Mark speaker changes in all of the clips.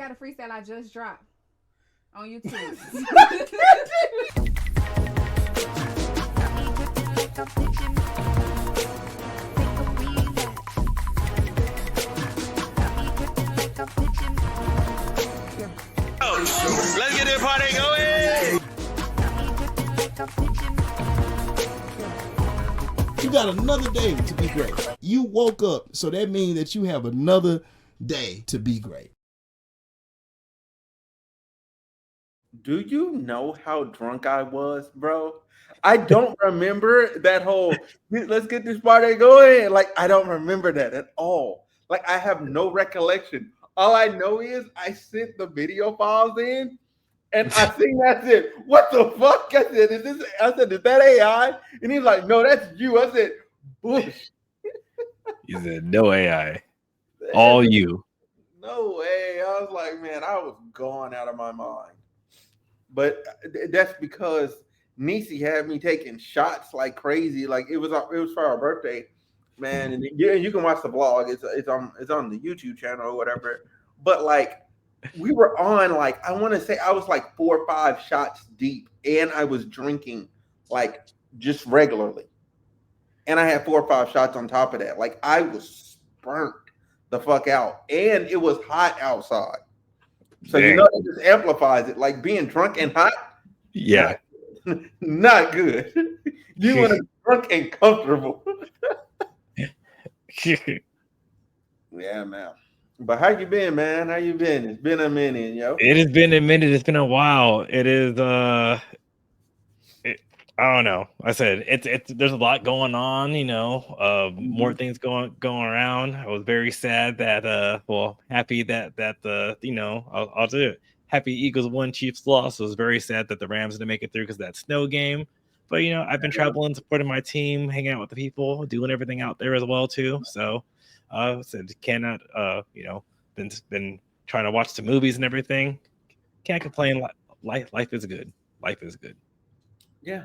Speaker 1: got a freestyle I just dropped on YouTube.
Speaker 2: Let's get this party going.
Speaker 3: You got another day to be great. You woke up, so that means that you have another day to be great.
Speaker 4: Do you know how drunk I was, bro? I don't remember that whole let's get this party going. Like, I don't remember that at all. Like, I have no recollection. All I know is I sent the video files in and I think that's it. What the fuck? I said, is that AI? And he's like, no, that's you. I said, bush.
Speaker 5: He said, no AI. All you.
Speaker 4: No way. I was like, man, I was gone out of my mind. But that's because Niecy had me taking shots like crazy. Like it was for our birthday, man. And yeah, you can watch the vlog. It's on the YouTube channel or whatever. But like we were on like I want to say I was like 4 or 5 shots deep, and I was drinking like just regularly, and I had 4 or 5 shots on top of that. Like I was burnt the fuck out, and it was hot outside. So
Speaker 5: Dang.
Speaker 4: you know it just amplifies it. Like being drunk and hot.
Speaker 5: Yeah.
Speaker 4: Not good. You want to be drunk and comfortable. Yeah, man. But how you been, man? How you been? It's been a minute, yo.
Speaker 5: It has been a minute. It's been a while. It is I don't know. I said it's there's a lot going on, you know, more things going around. I was very sad that happy that you know, I'll do it. Happy Eagles won, Chiefs lost. I was very sad that the Rams didn't make it through because of that snow game. But you know, I've been traveling, supporting my team, hanging out with the people, doing everything out there as well too. So said cannot you know, been trying to watch the movies and everything. Can't complain. Life is good. Life is good.
Speaker 4: Yeah.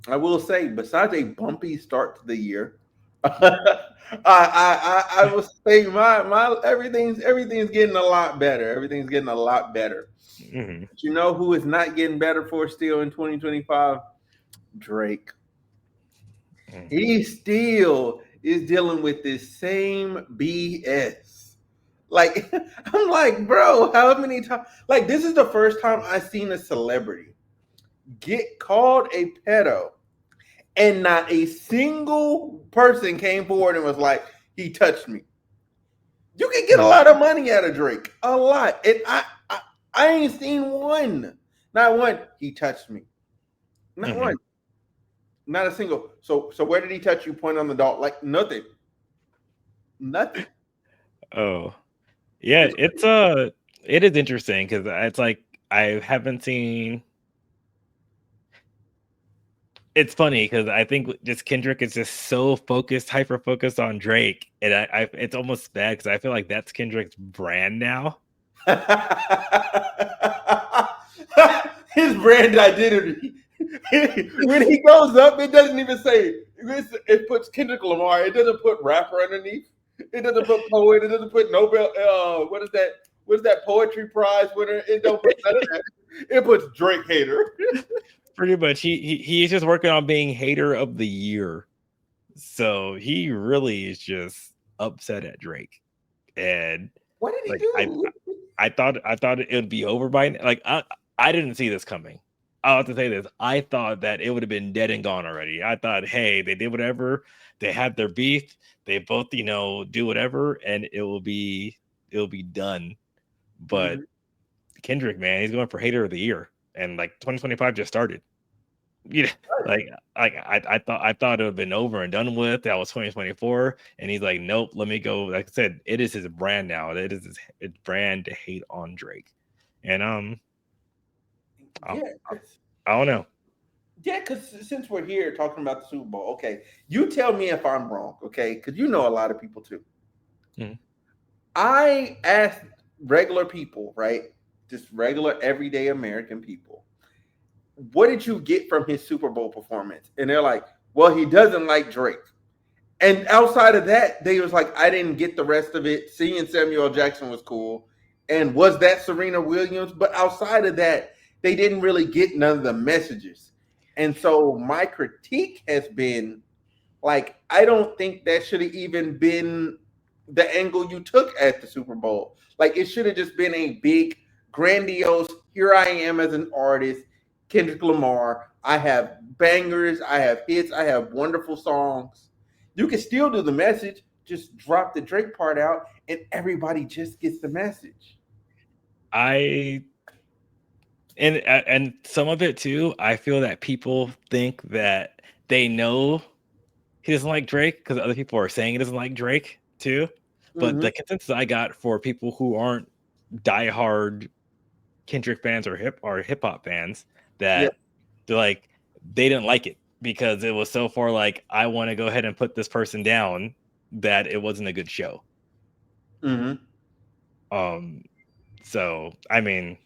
Speaker 4: I will say, besides a bumpy start to the year, I will say my everything's getting a lot better. Everything's getting a lot better.
Speaker 5: Mm-hmm.
Speaker 4: But you know who is not getting better for still in 2025? Drake.
Speaker 5: Mm-hmm.
Speaker 4: He still is dealing with this same BS. Like I'm like, bro, how many times? Like this is the first time I've seen a celebrity get called a pedo, and not a single person came forward and was like, he touched me. You can get a lot of money out of Drake. A lot. And I ain't seen one. Not one. He touched me. Not one. Not a single. So where did he touch you? Point on the dog. Like nothing. Nothing.
Speaker 5: Oh. Yeah, it is interesting because it's like I haven't seen. It's funny because I think just Kendrick is just so hyper focused on Drake, and I it's almost bad because I feel like that's Kendrick's brand now.
Speaker 4: His brand identity. When he goes up, it doesn't even say it puts Kendrick Lamar. It doesn't put rapper underneath. It doesn't put poet. It doesn't put Nobel. What is that? What's that poetry prize winner? It don't put none of that. It puts Drake hater.
Speaker 5: Pretty much, he's just working on being hater of the year. So he really is just upset at Drake. And
Speaker 4: what did he do?
Speaker 5: I thought it would be over by like I didn't see this coming. I'll have to say this. I thought that it would have been dead and gone already. I thought, hey, they did whatever. They had their beef. They both, you know, do whatever, and it'll be done. But Kendrick, man, he's going for hater of the year. And like 2025 just started. You know, like I thought it would have been over and done with. That was 2024, and he's like, nope, let me go. Like I said, it is his brand now. It is his brand to hate on Drake, and I don't know.
Speaker 4: Yeah, because since we're here talking about the Super Bowl, okay, you tell me if I'm wrong, okay? Because you know a lot of people too.
Speaker 5: Mm-hmm.
Speaker 4: I asked regular people, right? Just regular everyday American people, what did you get from his Super Bowl performance? And they're like, well, he doesn't like Drake. And outside of that, they was like, I didn't get the rest of it. Seeing Samuel Jackson was cool. And was that Serena Williams? But outside of that, they didn't really get none of the messages. And so my critique has been like, I don't think that should have even been the angle you took at the Super Bowl. Like, it should have just been a big, grandiose, here I am as an artist, Kendrick Lamar. I have bangers, I have hits, I have wonderful songs. You can still do the message, just drop the Drake part out, and everybody just gets the message.
Speaker 5: And some of it too, I feel that people think that they know he doesn't like Drake because other people are saying he doesn't like Drake too. But the consensus I got for people who aren't diehard Kendrick fans or hip hop fans that they're like, they didn't like it because it was so far like, I want to go ahead and put this person down, that it wasn't a good show. So I mean,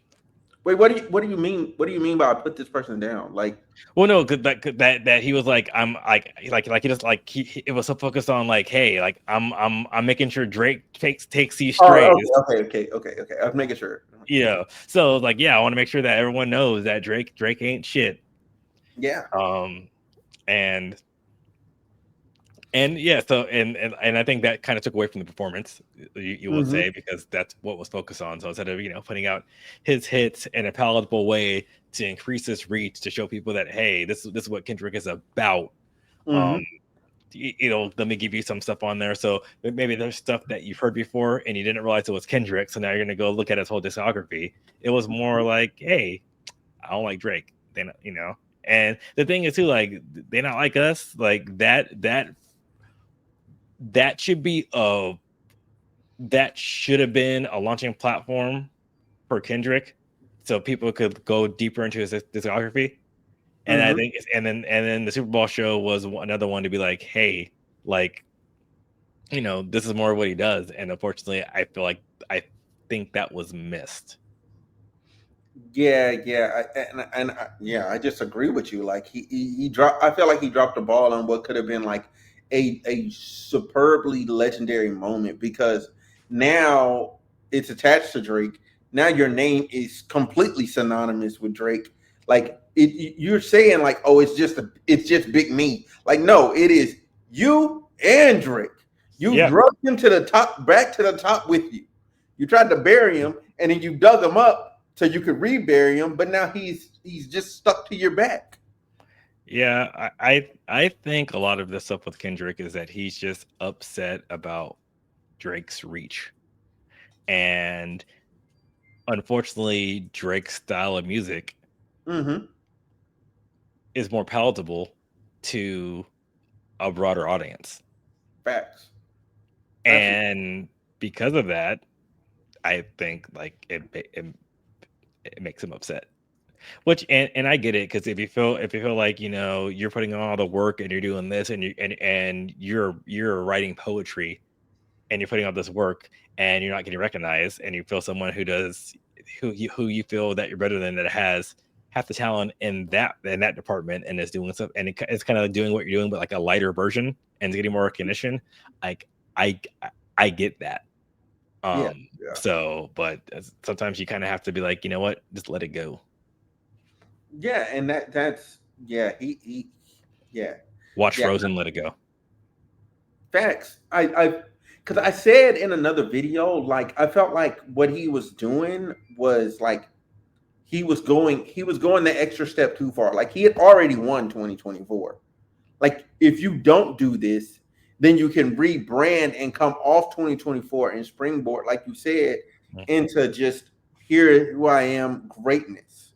Speaker 4: wait, what do you mean? What do you mean by I put this person down? Like,
Speaker 5: well, no, that he was like, I'm like he just like it was so focused on like, hey, like I'm making sure Drake takes these strays.
Speaker 4: Okay. I was making sure.
Speaker 5: Yeah. So like, yeah, I want to make sure that everyone knows that Drake ain't shit.
Speaker 4: Yeah.
Speaker 5: And yeah, so and I think that kind of took away from the performance, you would say, because that's what was focused on. So instead of putting out his hits in a palatable way to increase his reach, to show people that, hey, this is what Kendrick is about. Let me give you some stuff on there. So maybe there's stuff that you've heard before and you didn't realize it was Kendrick. So now you're gonna go look at his whole discography. It was more like, hey, I don't like Drake. They and the thing is too, like, they not like us, like that should be that should have been a launching platform for Kendrick, so people could go deeper into his discography. And I think, and then the Super Bowl show was another one to be like, hey, like, this is more of what he does. And unfortunately, I think that was missed.
Speaker 4: Yeah, I just agree with you. Like he dropped. I feel like he dropped the ball on what could have been like a superbly legendary moment, because now it's attached to Drake. Now your name is completely synonymous with Drake. Like you're saying like, oh, it's just Big Me. Like, no, it is you and Drake. You drugged him to the top, back to the top with you. You tried to bury him, and then you dug him up so you could rebury him, but now he's just stuck to your back.
Speaker 5: Yeah, I think a lot of this stuff with Kendrick is that he's just upset about Drake's reach. And unfortunately, Drake's style of music is more palatable to a broader audience.
Speaker 4: Facts.
Speaker 5: And because of that, I think like it makes him upset. Which and I get it, because if you feel like you're putting on all the work and you're doing this and you're writing poetry and you're putting out this work and you're not getting recognized, and you feel someone who you feel that you're better than, that has half the talent in that department and is doing stuff, and it's kind of doing what you're doing but like a lighter version and getting more recognition, like I get that. So, but sometimes you kind of have to be like, you know what, just let it go.
Speaker 4: Yeah, and that's he
Speaker 5: watch Frozen, let it go.
Speaker 4: Facts. Because I said in another video, like, I felt like what he was doing was like he was going the extra step too far. Like, he had already won 2024. Like, if you don't do this, then you can rebrand and come off 2024 and springboard, like you said, into just here who I am greatness.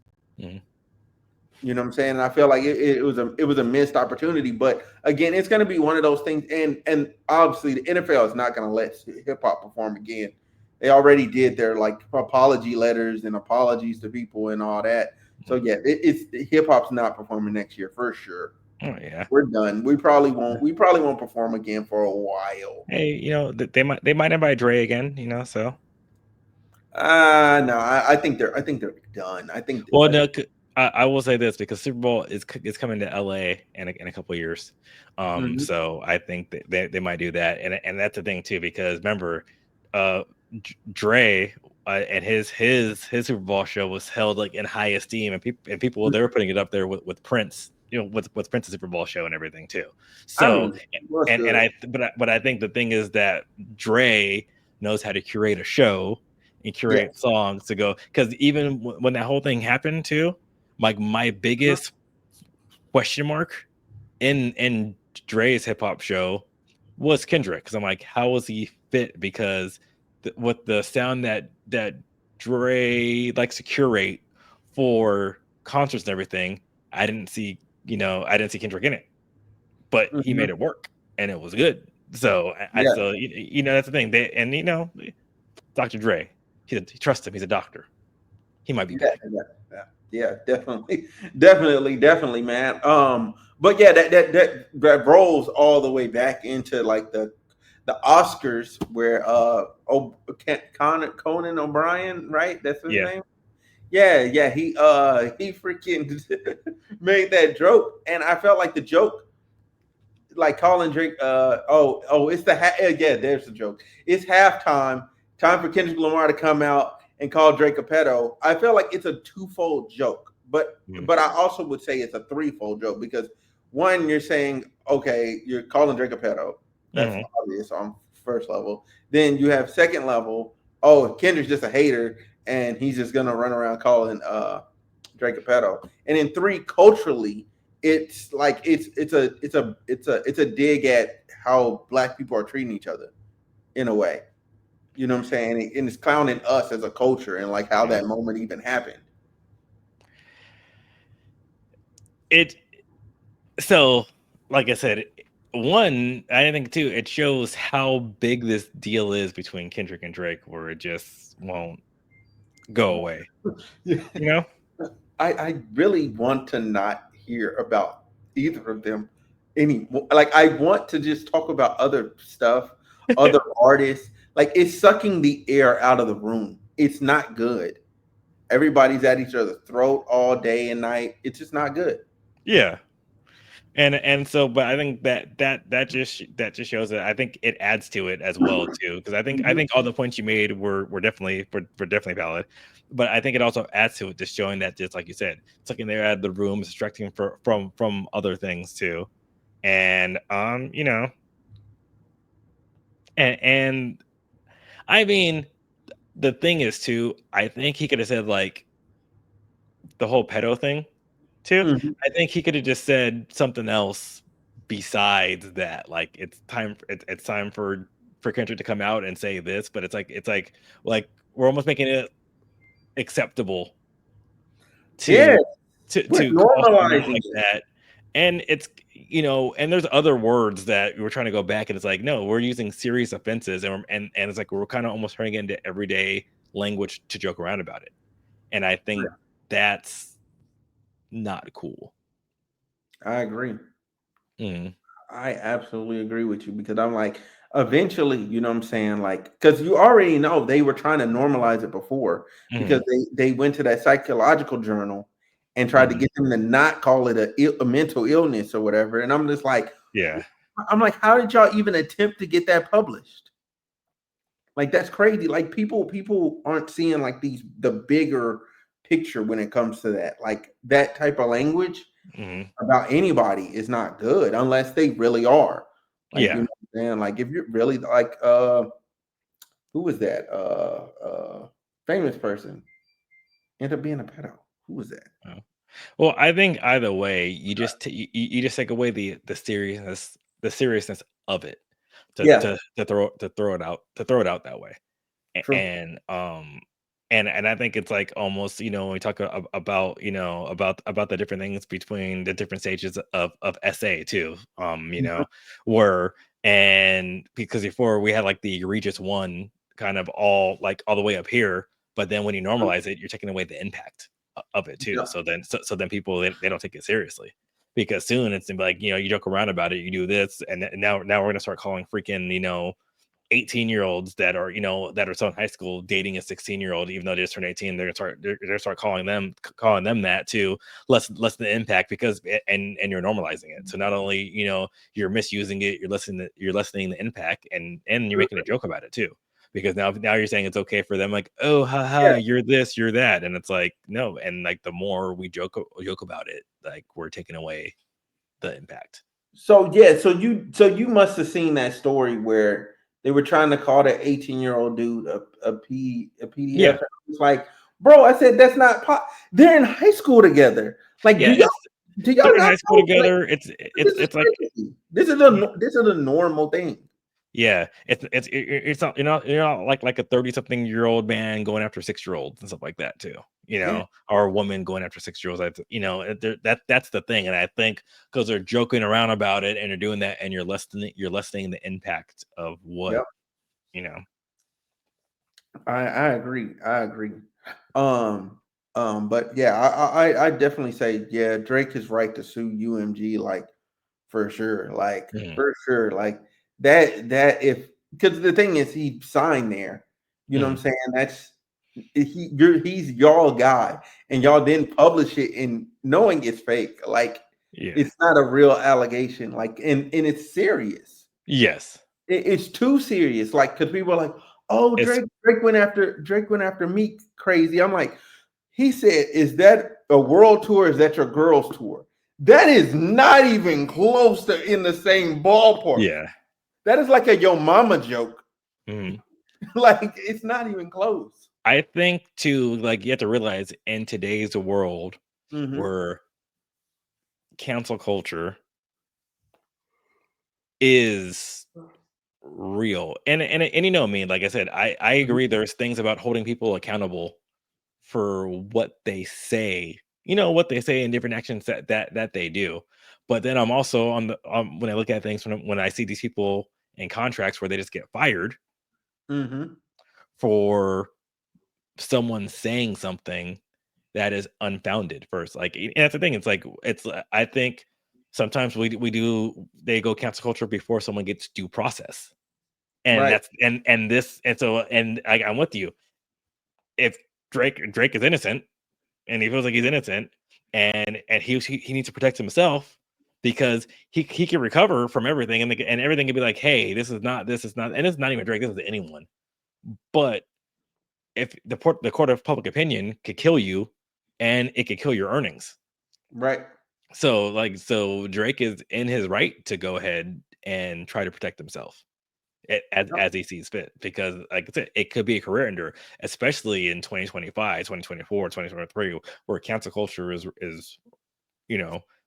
Speaker 4: You know what I'm saying? And I feel like it was a missed opportunity. But again, it's going to be one of those things. And obviously, the NFL is not going to let hip hop perform again. They already did their like apology letters and apologies to people and all that. So yeah, it's hip hop's not performing next year for sure.
Speaker 5: Oh yeah,
Speaker 4: we're done. We probably won't perform again for a while.
Speaker 5: Hey, they might invite Dre again. So.
Speaker 4: No, I think they're done. I think.
Speaker 5: Well, no. I will say this, because Super Bowl is coming to LA in a couple of years, so I think that they might do that, and that's the thing too, because remember, Dre and his Super Bowl show was held like in high esteem, and people they were putting it up there with Prince, with Prince's Super Bowl show and everything too.
Speaker 4: I
Speaker 5: So
Speaker 4: mean, what's
Speaker 5: and
Speaker 4: good?
Speaker 5: but I think the thing is that Dre knows how to curate a show and
Speaker 4: Yeah.
Speaker 5: curate songs to go, because even when that whole thing happened too, like my biggest question mark in Dre's hip hop show was Kendrick, because I'm like, how was he fit? Because with the sound that Dre likes to curate for concerts and everything, I didn't see Kendrick in it, but he made it work and it was good. So I
Speaker 4: Yeah.
Speaker 5: still, that's the thing. Dr. Dre, he trust him. He's a doctor. He might be
Speaker 4: Yeah,
Speaker 5: back.
Speaker 4: yeah, definitely, man. But yeah, that rolls all the way back into like the Oscars where Conan O'Brien, right? That's his
Speaker 5: Yeah.
Speaker 4: name. Yeah, he freaking made that joke, and I felt like the joke, like calling Drake, it's yeah, there's the joke. It's halftime, time for Kendrick Lamar to come out and call Drake a pedo. I feel like it's a twofold joke, but I also would say it's a threefold joke, because one, you're saying, okay, you're calling Drake a pedo. That's obvious on first level. Then you have second level, oh, Kendrick's just a hater and he's just gonna run around calling Drake a pedo. And then three, culturally, it's like it's a dig at how black people are treating each other in a way. You know what I'm saying? And it's clowning us as a culture and like how that moment even happened.
Speaker 5: So, like I said, one, I think two, it shows how big this deal is between Kendrick and Drake, where it just won't go away.
Speaker 4: I really want to not hear about either of them anymore. Like, I want to just talk about other stuff, other artists. Like, it's sucking the air out of the room. It's not good. Everybody's at each other's throat all day and night. It's just not good.
Speaker 5: Yeah. And so, but I think that just shows that I think it adds to it as well too, because I think all the points you made were definitely valid, but I think it also adds to it, just showing that, just like you said, it's like in there at the room, distracting from other things too, and and I mean, the thing is too, I think he could have said like the whole pedo thing too. I think he could have just said something else besides that. Like, it's time for Kendrick to come out and say this, but it's like we're almost making it acceptable to call someone like that. And it's, and there's other words that we're trying to go back, and it's like, no, we're using serious offenses, and it's like we're kind of almost turning it into everyday language to joke around about it. And I think that's not cool.
Speaker 4: I agree. I absolutely agree with you, because I'm like, eventually, you know what I'm saying? Like, because you already know they were trying to normalize it before, because they went to that psychological journal and tried to get them to not call it a mental illness or whatever. And I'm just like, I'm like, how did y'all even attempt to get that published? Like, that's crazy. Like, people aren't seeing like the bigger picture when it comes to that. Like, that type of language about anybody is not good unless they really are. Like, you know what I'm saying? Like, if you're really like who was that? Famous person end up being a pedo. Who was that?
Speaker 5: Well, I think either way, you just you just take away the seriousness of it to throw it out that way.
Speaker 4: True.
Speaker 5: And I think it's like almost, when we talk about about the different things between the different stages of SA too, where, and because before we had like the egregious one kind of all the way up here, but then when you normalize it, you're taking away the impact of it too. So then people, they don't take it seriously, because soon it's like, you joke around about it, you do this, and now we're gonna start calling freaking 18-year-olds that are still in high school dating a 16-year-old, even though they just turned 18. They're gonna start calling them that too, less the impact, because and you're normalizing it. So not only you're misusing it, you're lessening the impact, and you're making a joke about it too. because now you're saying it's okay for them, like, oh, haha, you're this, you're that, and it's like, no. And like the more we joke about it, like we're taking away the impact.
Speaker 4: So yeah, so you must have seen that story where they were trying to call that 18-year-old dude a PDF.
Speaker 5: Yeah.
Speaker 4: It's like, bro, I said that's not they're in high school together. Like,
Speaker 5: Yeah,
Speaker 4: do y'all
Speaker 5: they're in
Speaker 4: not
Speaker 5: high school
Speaker 4: know?
Speaker 5: together.
Speaker 4: Like,
Speaker 5: It's like,
Speaker 4: this is a normal thing.
Speaker 5: yeah, it's not, you're not like a 30-something-year-old man going after 6-year-olds and stuff like that too, or a woman going after 6-year-olds. That's the thing. And I think because they're joking around about it and they're doing that, and you're lessening the impact of what,
Speaker 4: I agree. But yeah, I definitely say, yeah, Drake is right to sue UMG, like, for sure. Like, for sure. Like that if, because the thing is, he signed there. You know what I'm saying? That's he's y'all guy, and y'all didn't publish it in knowing it's fake. Like, it's not a real allegation. Like, and it's serious.
Speaker 5: Yes.
Speaker 4: It's too serious. Like, because people are like, oh, Drake went after Meek crazy. I'm like, he said, is that a world tour? Is that your girls tour? That is not even close to in the same ballpark.
Speaker 5: Yeah.
Speaker 4: That is like a yo mama joke. Like, it's not even close.
Speaker 5: I think too, like, you have to realize in today's world where cancel culture is real, and me, like I said, I agree. There's things about holding people accountable for what they say, what they say in different actions that they do. But then I'm also on the when I look at things, when I see these people in contracts where they just get fired for someone saying something that is unfounded first. Like, and that's the thing. It's like, I think sometimes they go cancel culture before someone gets due process. And that's I'm with you. If Drake is innocent, and he feels like he's innocent, and he needs to protect himself, because he can recover from everything, and everything can be like, hey, this is not, and it's not even Drake, this is anyone. But if the court of public opinion could kill you, and it could kill your earnings.
Speaker 4: Right.
Speaker 5: So Drake is in his right to go ahead and try to protect himself as he sees fit, because like I said, it could be a career ender, especially in 2025, 2024, 2023, where cancel culture is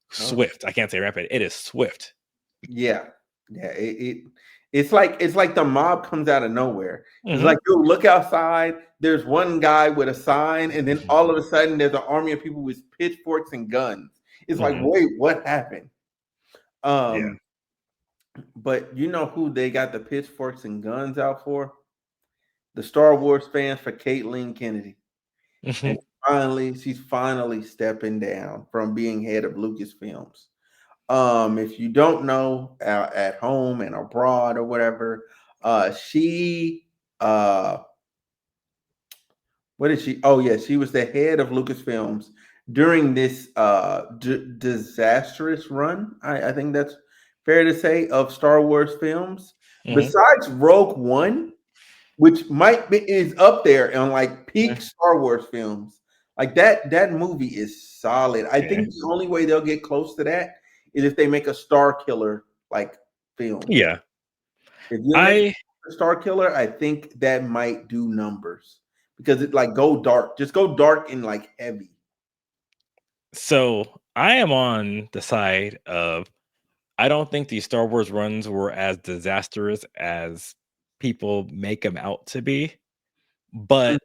Speaker 5: swift. I can't say rapid. It is swift.
Speaker 4: Yeah. It's like the mob comes out of nowhere. It's like, you look outside, there's one guy with a sign, and then all of a sudden there's an army of people with pitchforks and guns. It's like, wait, what happened? But you know who they got the pitchforks and guns out for? The Star Wars fans for Kathleen Kennedy. And she's finally stepping down from being head of Lucasfilms. If you don't know, at home and abroad or whatever, she what is she? Oh yeah, she was the head of Lucasfilms during this disastrous run. I think that's fair to say, of Star Wars films. Besides Rogue One, which is up there on like peak Star Wars films. Like, that movie is solid. I think the only way they'll get close to that is if they make a Star Killer like film.
Speaker 5: Yeah.
Speaker 4: If you make a Star Killer, I think that might do numbers, because it like go dark. Just go dark and like heavy.
Speaker 5: So I am on the side of, I don't think these Star Wars runs were as disastrous as people make them out to be, but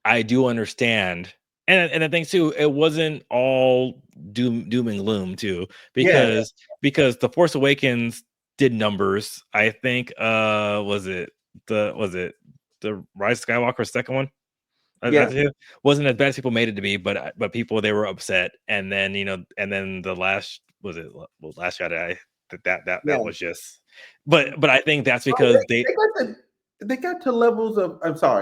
Speaker 5: I do understand. And I think too, it wasn't all doom and gloom too, because The Force Awakens did numbers. I think was it the Rise of Skywalker second one? Wasn't as bad as people made it to be, but people, they were upset. And then the last, Last Jedi, that was just, but I think that's because
Speaker 4: they got to levels of,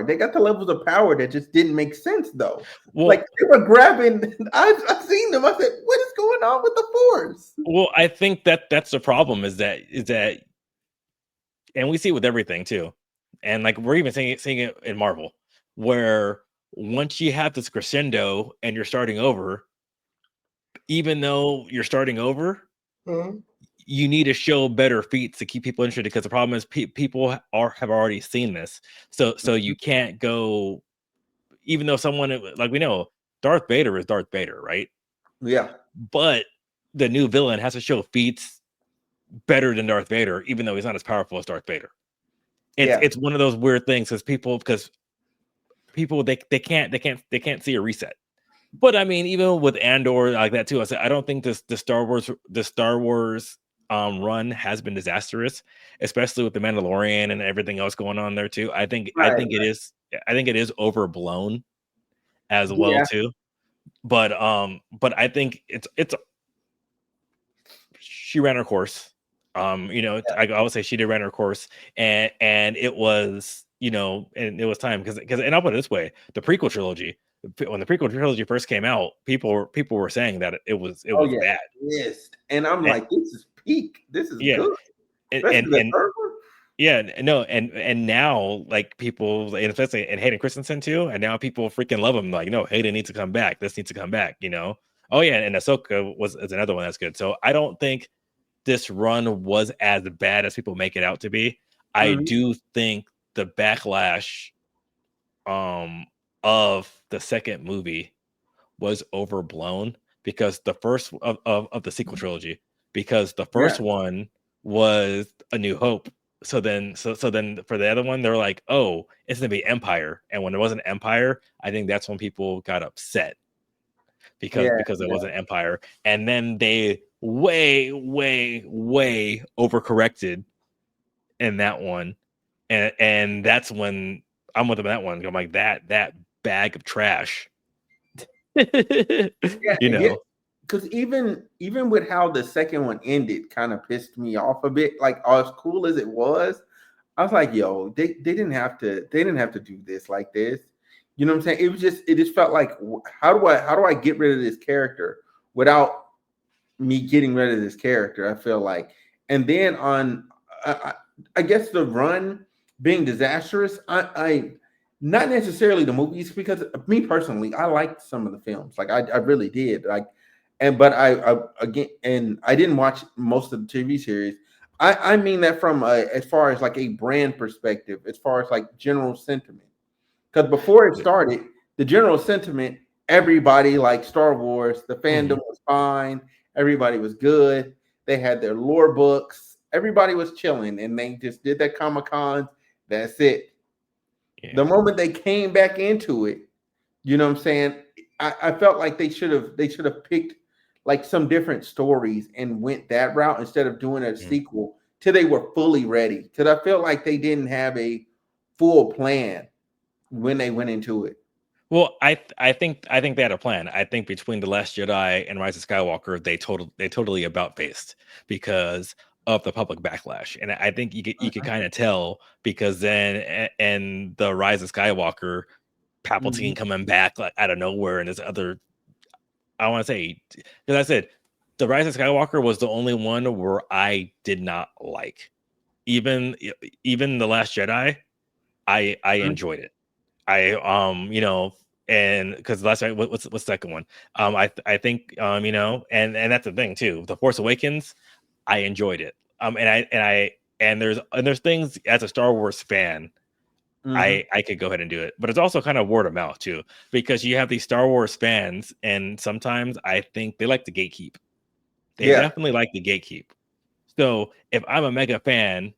Speaker 4: they got to levels of power that just didn't make sense though.
Speaker 5: Well,
Speaker 4: like, they were grabbing, I've seen them. I said, what is going on with the Force?
Speaker 5: Well, I think that's the problem, is that, and we see it with everything too. and like we're even seeing it in Marvel, where once you have this crescendo and you're starting over, even though you're starting over, you need to show better feats to keep people interested, because the problem is people have already seen this, so you can't go, even though someone, like, we know Darth Vader is Darth Vader, right?
Speaker 4: Yeah.
Speaker 5: But the new villain has to show feats better than Darth Vader, even though he's not as powerful as Darth Vader. It's one of those weird things, because people they can't see a reset. But I mean, even with Andor like that too, I don't think the Star Wars run has been disastrous, especially with the Mandalorian and everything else going on there too. I think it is overblown as well too. But I think it's she ran her course. I would say she did run her course, and it was, and it was time, because and I'll put it this way: the prequel trilogy, when the prequel trilogy first came out, people were saying that it was bad.
Speaker 4: Yes, and I'm like, this is peak. This is good.
Speaker 5: And now, like, people, and especially, and Hayden Christensen too, and now people freaking love him. Like, no, Hayden needs to come back. This needs to come back. Oh yeah, and Ahsoka is another one that's good. So I don't think this run was as bad as people make it out to be. I do think the backlash of the second movie was overblown, because the first of the sequel trilogy, because the first one was A New Hope. So then for the other one, they're like, oh, it's gonna be Empire. And when it wasn't Empire, I think that's when people got upset, because it wasn't Empire. And then they way overcorrected in that one, and that's when I'm with them. That one, I'm like, that bag of trash.
Speaker 4: Because even with how the second one ended, kind of pissed me off a bit. Like, as cool as it was, I was like, yo, they didn't have to do this like this. You know what I'm saying? It just felt like, how do I get rid of this character without me getting rid of this character? I feel like, and then on, I guess the run being disastrous, I not necessarily the movies, because me personally, I liked some of the films, like I really did, like, but I again, and I didn't watch most of the TV series. I mean that from as far as like a brand perspective, as far as like general sentiment. Because before it started, the general sentiment, everybody liked Star Wars. The fandom was fine. Everybody was good. They had their lore books. Everybody was chilling, and they just did their Comic-Cons. That's it. Yeah. The moment they came back into it, you know what I'm saying? I felt like they should have picked like some different stories and went that route instead of doing a sequel till they were fully ready. Because I felt like they didn't have a full plan when they went into it.
Speaker 5: Well, I think they had a plan. I think between The Last Jedi and Rise of Skywalker, they totally about faced because of the public backlash, and I think you could kind of tell, because then and the Rise of Skywalker, Palpatine coming back like out of nowhere, and this other, I want to say, because I said the Rise of Skywalker was the only one where I did not like. Even The Last Jedi, I enjoyed it. And because last night, what's the second one? I think and that's the thing too. The Force Awakens, I enjoyed it. And there's things, as a Star Wars fan, I could go ahead and do it, but it's also kind of word of mouth too, because you have these Star Wars fans, and sometimes I think they like to gatekeep. They definitely like to gatekeep. So if I'm a mega fan,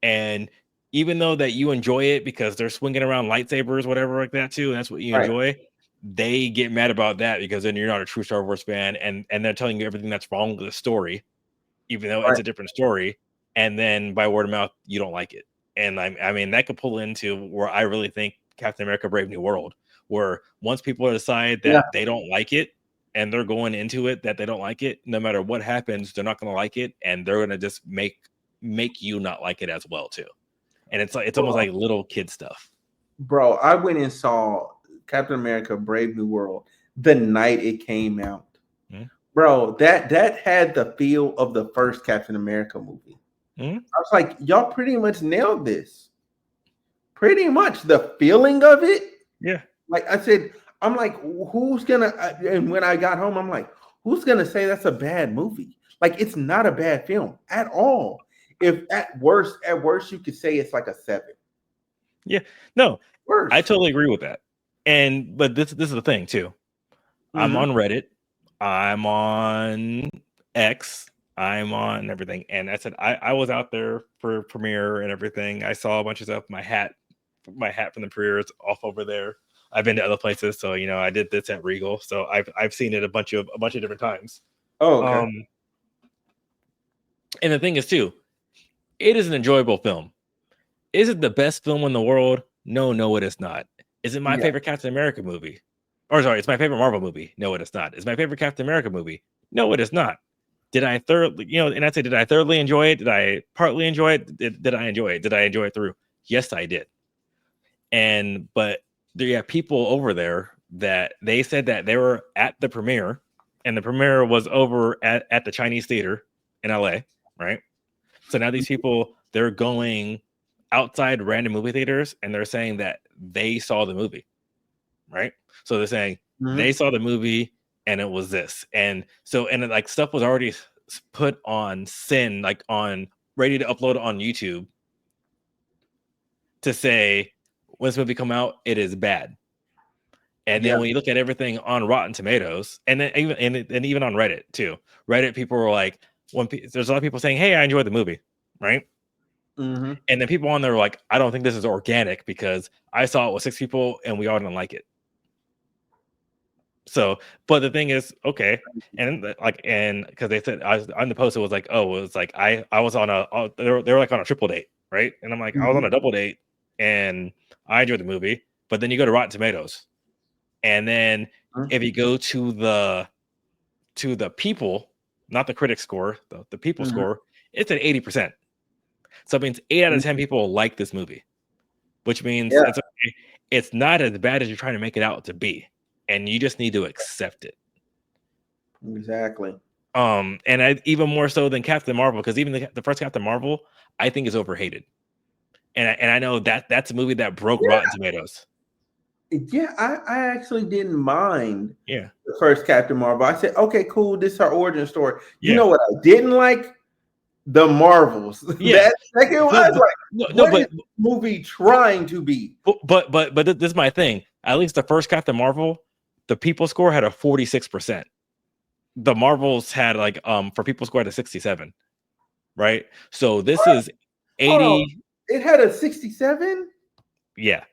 Speaker 5: and even though that you enjoy it because they're swinging around lightsabers, whatever like that too, and that's what you enjoy, they get mad about that, because then you're not a true Star Wars fan, and they're telling you everything that's wrong with the story, even though it's a different story, and then by word of mouth, you don't like it. And I mean, that could pull into where I really think Captain America Brave New World, where once people decide that they don't like it, and they're going into it that they don't like it, no matter what happens, they're not going to like it, and they're going to just make you not like it as well too. And it's almost like little kid stuff.
Speaker 4: Bro, I went and saw Captain America Brave New World the night it came out. Bro, that had the feel of the first Captain America movie. I was like, y'all pretty much nailed this. pretty much the feeling of it.
Speaker 5: Yeah.
Speaker 4: Like I said, I'm like, who's gonna? And when I got home, I'm like, who's gonna say that's a bad movie? Like, it's not a bad film at all. If at worst, you could say it's like a 7.
Speaker 5: Yeah. No,
Speaker 4: Worst.
Speaker 5: I totally agree with that. But this is the thing too. I'm
Speaker 4: Mhm.
Speaker 5: on Reddit. I'm on X. I'm on everything. And I said I was out there for premiere and everything. I saw a bunch of stuff. My hat from the premiere is off over there. I've been to other places, so I did this at Regal. So I've seen it a bunch of different times.
Speaker 4: Oh, okay.
Speaker 5: And the thing is too, it is an enjoyable film. Is it the best film in the world? No, it is not. Is it my favorite Captain America movie? Or sorry, it's my favorite Marvel movie. No, it is not. Is my favorite Captain America movie? No, it is not. Did I thoroughly, and I say, did I thoroughly enjoy it? Did I partly enjoy it? Did I enjoy it? Did I enjoy it through? Yes, I did. But there are people over there that they said that they were at the premiere, and the premiere was over at the Chinese Theater in LA, right? So now these people, they're going outside random movie theaters, and they're saying that they saw the movie, right? So they're saying they saw the movie and it was this. And so, and like stuff was already put on Sin, like on ready to upload on YouTube to say, when this movie come out, it is bad. And then when you look at everything on Rotten Tomatoes, and then even on Reddit too, Reddit people were like, there's a lot of people saying, "Hey, I enjoyed the movie," right? And then people on there were like, "I don't think this is organic because I saw it with 6 people and we all didn't like it." So, but the thing is, okay, and because they said I was on the post, it was like, oh, it was like I was on they were like on a triple date, right? And I'm like, I was on a double date, and I enjoyed the movie. But then you go to Rotten Tomatoes, and then if you go to the people, not the critic score, the people score, it's at 80%. So it means 8 out of 10 people like this movie, which means it's not as bad as you're trying to make it out to be. And you just need to accept it.
Speaker 4: Exactly.
Speaker 5: And even more so than Captain Marvel, because even the first Captain Marvel, I think is overhated. And I know that's a movie that broke Rotten Tomatoes.
Speaker 4: Yeah, I actually didn't mind.
Speaker 5: Yeah,
Speaker 4: the first Captain Marvel. I said, okay, cool. This is her origin story. You know what I didn't like? The Marvels.
Speaker 5: Yeah.
Speaker 4: That second one, I was like, what is this movie trying to be?
Speaker 5: But this is my thing. At least the first Captain Marvel, the people score had a 46%. The Marvels had like for people score at a 67, right? So this is 80.
Speaker 4: It had a 67.
Speaker 5: Yeah.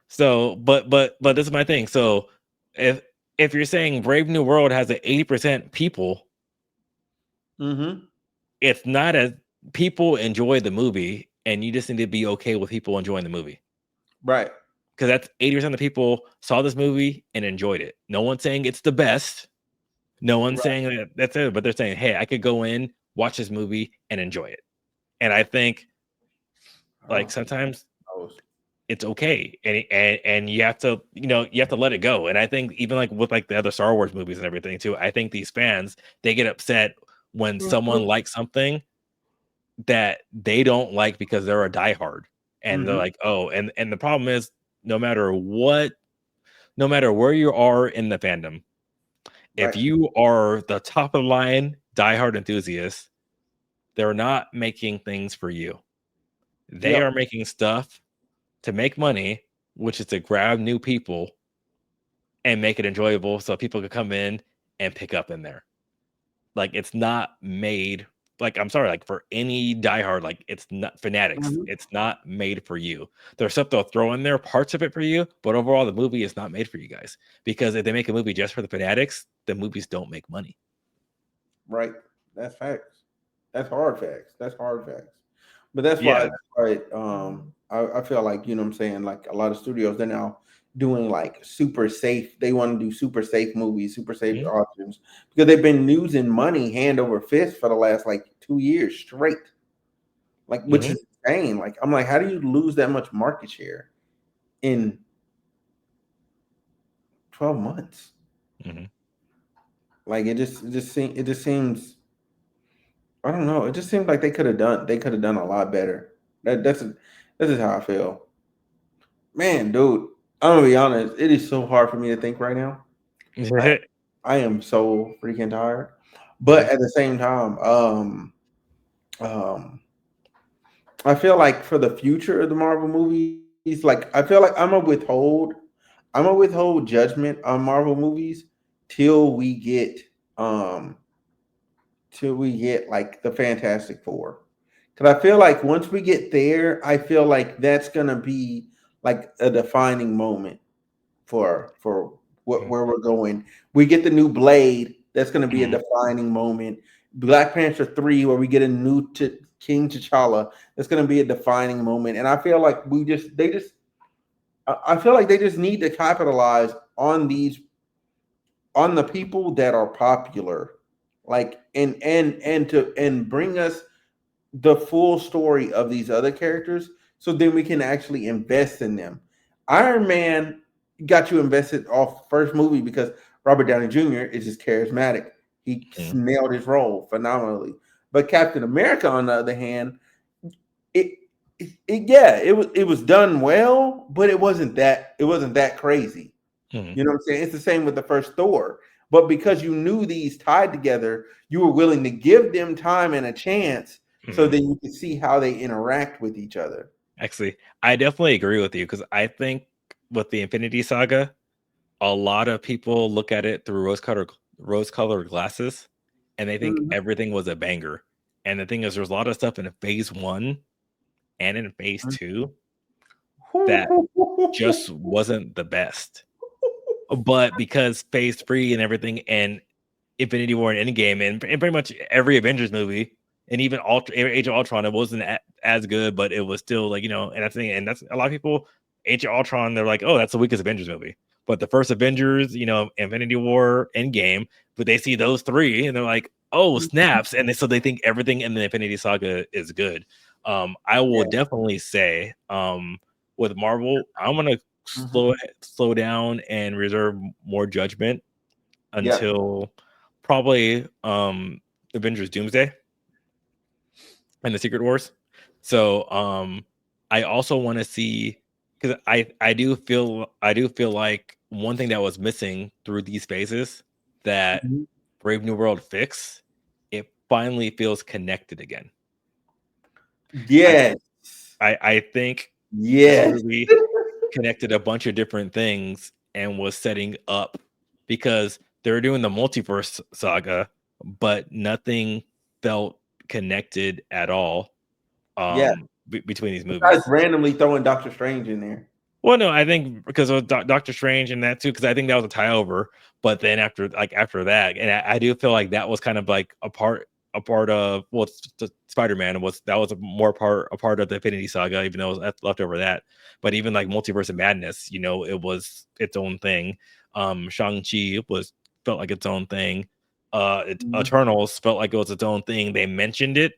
Speaker 5: So, but this is my thing. So if you're saying Brave New World has an 80% people, it's not as people enjoy the movie, and you just need to be okay with people enjoying the movie,
Speaker 4: right?
Speaker 5: Because that's 80% of the people saw this movie and enjoyed it. No one's saying it's the best. No one's saying that's it, but they're saying, hey, I could go in, watch this movie, and enjoy it. And I think, like, sometimes it's okay, and you have to, you have to let it go. And I think even like with like the other Star Wars movies and everything too, I think these fans, they get upset when someone likes something that they don't like because they're a diehard, and they're like, oh, and the problem is, no matter where you are in the fandom, if you are the top of the line diehard enthusiast, they're not making things for you. They are making stuff to make money, which is to grab new people and make it enjoyable so people can come in and pick up in there. Like, it's not made, like, I'm sorry, like for any diehard, like it's not fanatics. It's not made for you. There's stuff they'll throw in there, parts of it for you, but overall the movie is not made for you guys. Because if they make a movie just for the fanatics, the movies don't make money.
Speaker 4: Right. That's facts. That's hard facts. But that's why, I feel like, you know what I'm saying, like a lot of studios, they're now doing like super safe. They want to do super safe movies, super safe options, because they've been losing money hand over fist for the last like 2 years straight. Like, which is insane. Like, I'm like, how do you lose that much market share in 12 months? Like, it just seems, I don't know. It just seems like they could have done a lot better. This is how I feel. Man, dude, I'm gonna be honest. It is so hard for me to think right now. I, I am so freaking tired. But at the same time, um, I feel like for the future of the Marvel movies, like I feel like I'm gonna withhold judgment on Marvel movies till we get um like the Fantastic Four. Because I feel like once we get there, I feel like that's gonna be like a defining moment for what where we're going. We get the new Blade. That's going to be a defining moment. Black Panther 3, where we get a new King T'Challa. That's going to be a defining moment. And I feel like I feel like they just need to capitalize on on the people that are popular, like and bring us the full story of these other characters so then we can actually invest in them. Iron Man got you invested off first movie because Robert Downey Jr. is just charismatic. He nailed his role phenomenally. But Captain America, on the other hand, it, it was done well, but it wasn't that crazy. You know what I'm saying? It's the same with the first Thor. But because you knew these tied together, you were willing to give them time and a chance so that you could see how they interact with each other.
Speaker 5: Actually, I definitely agree with you because I think with the Infinity Saga, a lot of people look at it through rose-colored glasses, and they think everything was a banger. And the thing is, there's a lot of stuff in Phase 1 and in Phase 2 that just wasn't the best. But because Phase 3 and everything, and Infinity War and Endgame, and pretty much every Avengers movie, and even Age of Ultron, it wasn't as good, but it was still like, and that's a lot of people. Age of Ultron, they're like, oh, that's the weakest Avengers movie. But the first Avengers, Infinity War, Endgame, but they see those three and they're like, oh, snaps, and so they think everything in the Infinity Saga is good. I will definitely say, with Marvel, I'm gonna slow down and reserve more judgment until probably Avengers Doomsday and the Secret Wars. So I also want to see, because I do feel like one thing that was missing through these phases that Brave New World fix, it finally feels connected again.
Speaker 4: Yes.
Speaker 5: I think
Speaker 4: yes.
Speaker 5: this movie connected a bunch of different things and was setting up, because they were doing the multiverse saga, but nothing felt connected at all between these movies.
Speaker 4: Besides randomly throwing Doctor Strange in there.
Speaker 5: Well, no, I think because of Doctor Strange and that too, because I think that was a tie over. But then after that, and I do feel like that was kind of like a part of Spider-Man was a part of the Infinity Saga, even though it was left over that. But even like Multiverse of Madness, it was its own thing. Shang-Chi felt like its own thing. Eternals felt like it was its own thing. They mentioned it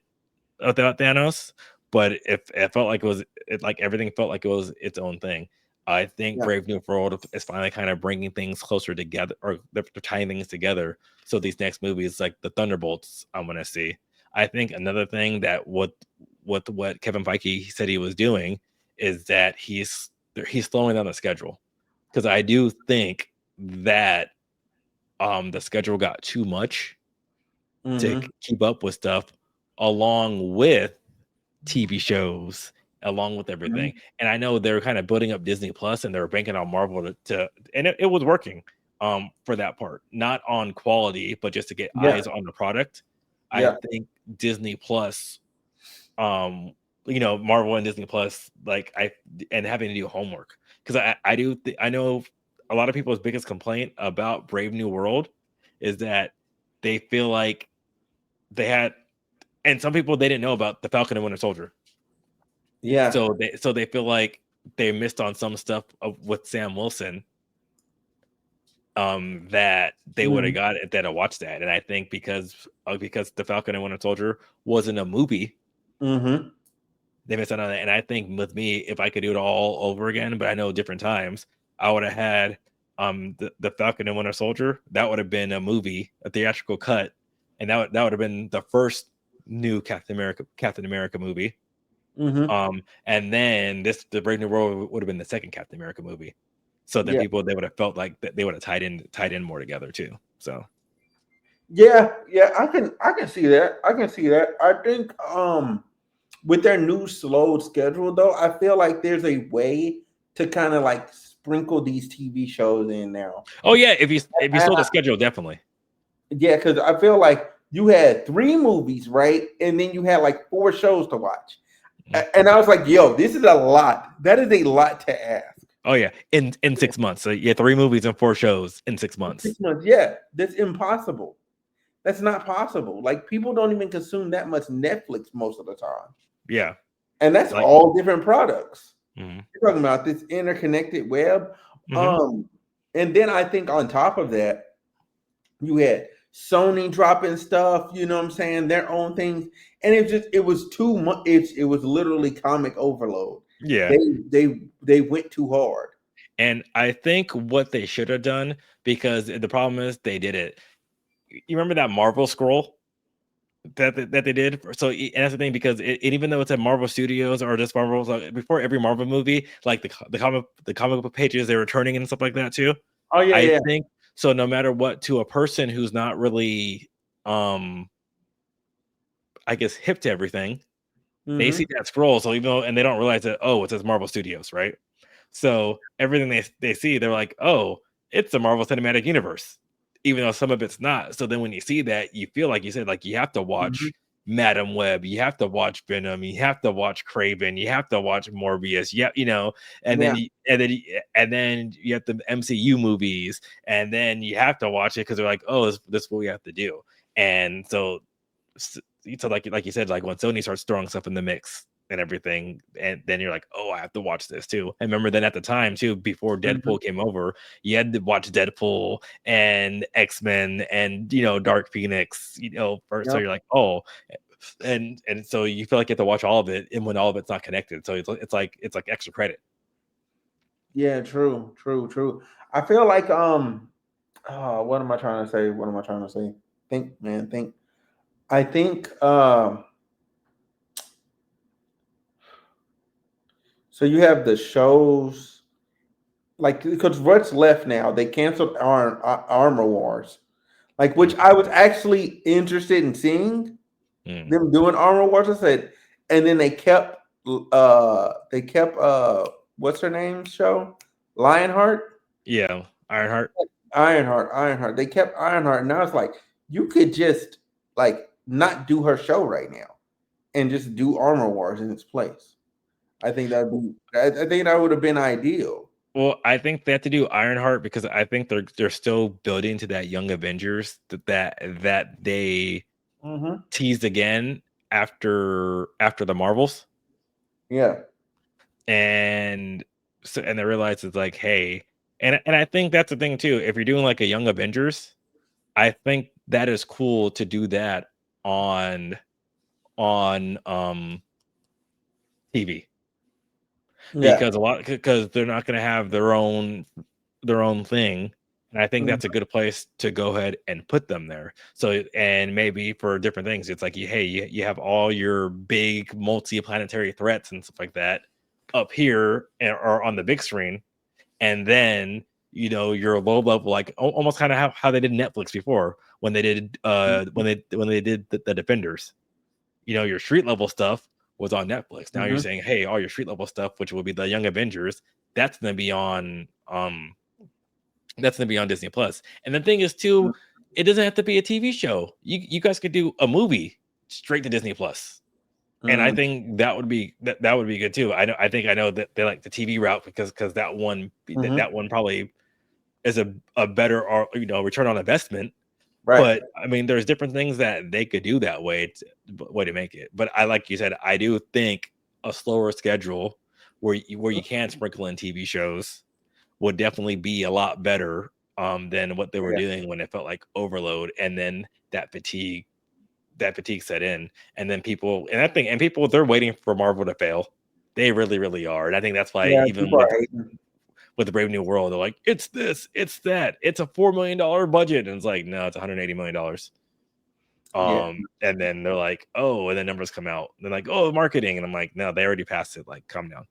Speaker 5: about Thanos, but it felt like everything felt like it was its own thing. I think Brave New World is finally kind of bringing things closer together, or they're tying things together. So these next movies, like the Thunderbolts, I'm gonna see. I think another thing that what Kevin Feige said he was doing is that he's slowing down the schedule, because I do think that the schedule got too much to keep up with stuff, along with TV shows, along with everything. And I know they're kind of building up Disney Plus, and they're banking on Marvel to and it was working for that part, not on quality, but just to get eyes on the product. I think Disney Plus, Marvel and Disney Plus, and having to do homework, because I know a lot of people's biggest complaint about Brave New World is that they feel like they had, and some people, they didn't know about the Falcon and Winter Soldier.
Speaker 4: Yeah.
Speaker 5: So they feel like they missed on some stuff with Sam Wilson, that they would have got it, that I watched that. And I think because the Falcon and Winter Soldier wasn't a movie, they missed out on that. And I think with me, if I could do it all over again, but I know different times, I would have had the Falcon and Winter Soldier. That would have been a movie, a theatrical cut, and that would have been the first new Captain America movie. And then the Brave New World would have been the second Captain America movie. So then
Speaker 4: Yeah.
Speaker 5: they would have felt like that they would have tied in more together too. So
Speaker 4: Yeah, I can see that. I can see that. I think with their new slow schedule though, I feel like there's a way to kind of like sprinkle these TV shows in now.
Speaker 5: oh yeah, if you slow the schedule, definitely.
Speaker 4: Yeah, because I feel like you had 3 movies, right? And then you had like 4 shows to watch. And I was like, yo, this is a lot. That is a lot to ask.
Speaker 5: Oh yeah, in 6 months. So yeah, 3 movies and 4 shows in 6 months.
Speaker 4: 6 months, yeah, that's impossible. That's not possible. Like people don't even consume that much Netflix most of the time.
Speaker 5: Yeah,
Speaker 4: and that's
Speaker 5: like,
Speaker 4: all different products.
Speaker 5: Mm-hmm.
Speaker 4: You're talking about this interconnected web.
Speaker 5: Mm-hmm.
Speaker 4: And then I think on top of that, you had Sony dropping stuff, you know what I'm saying, their own things. And it was too much. It was literally comic overload.
Speaker 5: Yeah.
Speaker 4: They went too hard.
Speaker 5: And I think what they should have done, because the problem is they did it. You remember that Marvel scroll that they did? So and that's the thing, because it even though it's at Marvel Studios or just Marvel, like, before every Marvel movie, like the comic book pages, they were turning and stuff like that too.
Speaker 4: Oh yeah,
Speaker 5: I think so. No matter what, to a person who's not really, I guess, hip to everything, they see that scroll. So even though, and they don't realize that, oh, it says Marvel Studios, right? So everything they see, they're like, oh, it's the Marvel Cinematic Universe, even though some of it's not. So then when you see that, you feel like you said, like, you have to watch Madam Web, you have to watch Venom, you have to watch Craven, you have to watch Morbius, and then you have the MCU movies, and then you have to watch it because they're like, oh, this is what we have to do. And so like you said, like when Sony starts throwing stuff in the mix and everything, and then you're like, oh, I have to watch this too. And remember, then at the time too, before Deadpool came over, you had to watch Deadpool and X-Men and Dark Phoenix, first. So you're like, oh, and so you feel like you have to watch all of it, and when all of it's not connected, so it's like extra credit.
Speaker 4: Yeah, true. I feel like what am I trying to say? Think. I think so you have the shows, like, because what's left now, they canceled Armor Wars, like, which I was actually interested in seeing them doing Armor Wars. I said, and then they kept what's her name's show? Lionheart?
Speaker 5: Yeah, Ironheart.
Speaker 4: They kept Ironheart, and I was like, you could just like not do her show right now and just do Armor Wars in its place. I think that would have been ideal.
Speaker 5: Well, I think they have to do Ironheart because I think they're still building to that Young Avengers that they teased again after the Marvels.
Speaker 4: Yeah.
Speaker 5: And so, and they realized it's like, hey, and I think that's the thing too. If you're doing like a Young Avengers, I think that is cool to do that on TV. Yeah. Because they're not going to have their own thing, and I think that's a good place to go ahead and put them there. So, and maybe for different things, it's like, you have all your big multi-planetary threats and stuff like that up here or on the big screen, and then your low level, like almost kind of how they did Netflix before when they did when they did the Defenders. Your street level stuff was on Netflix. Now you're saying, hey, all your street level stuff, which will be the Young Avengers, that's gonna be on Disney Plus. And the thing is too, it doesn't have to be a TV show. You guys could do a movie straight to Disney Plus. And I think that would be good too. I know that they like the TV route because that one probably is a better return on investment. Right. But I mean, there's different things that they could do that way to make it. But like you said, I do think a slower schedule where you can sprinkle in TV shows would definitely be a lot better than what they were doing when it felt like overload, and then that fatigue set in, and then people they're waiting for Marvel to fail. They really, really are, and I think that's why even with the Brave New World, they're like, it's this, it's that, it's a $4 million budget, and it's like, no, it's $180 million.
Speaker 4: Yeah.
Speaker 5: And then they're like, oh, and then numbers come out. They're like, oh, marketing, and I'm like, no, they already passed it. Like, calm down.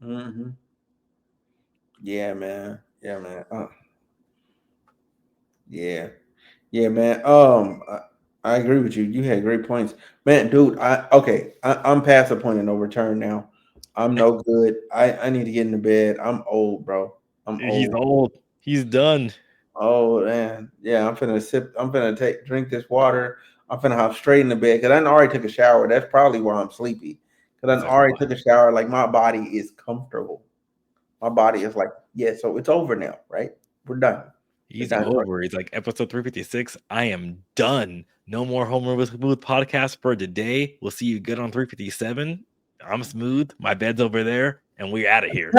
Speaker 4: Mm-hmm. Yeah, man. Yeah. Yeah, man. I agree with you. You had great points, man, dude. I'm past the point of no return now. I'm no good. I need to get into bed. I'm old, bro. I'm
Speaker 5: He's
Speaker 4: old.
Speaker 5: old. He's done.
Speaker 4: Oh man, yeah. I'm finna drink this water. I'm finna hop straight in the bed because I done already took a shower. That's probably why I'm sleepy. Because I done already took a shower. Like my body is comfortable. My body is like, yeah. So it's over now, right? We're done.
Speaker 5: He's over. He's like episode 356. I am done. No more Homeroom with Smooth podcast for today. We'll see you good on 357. I'm Smooth. My bed's over there, and we're out of here.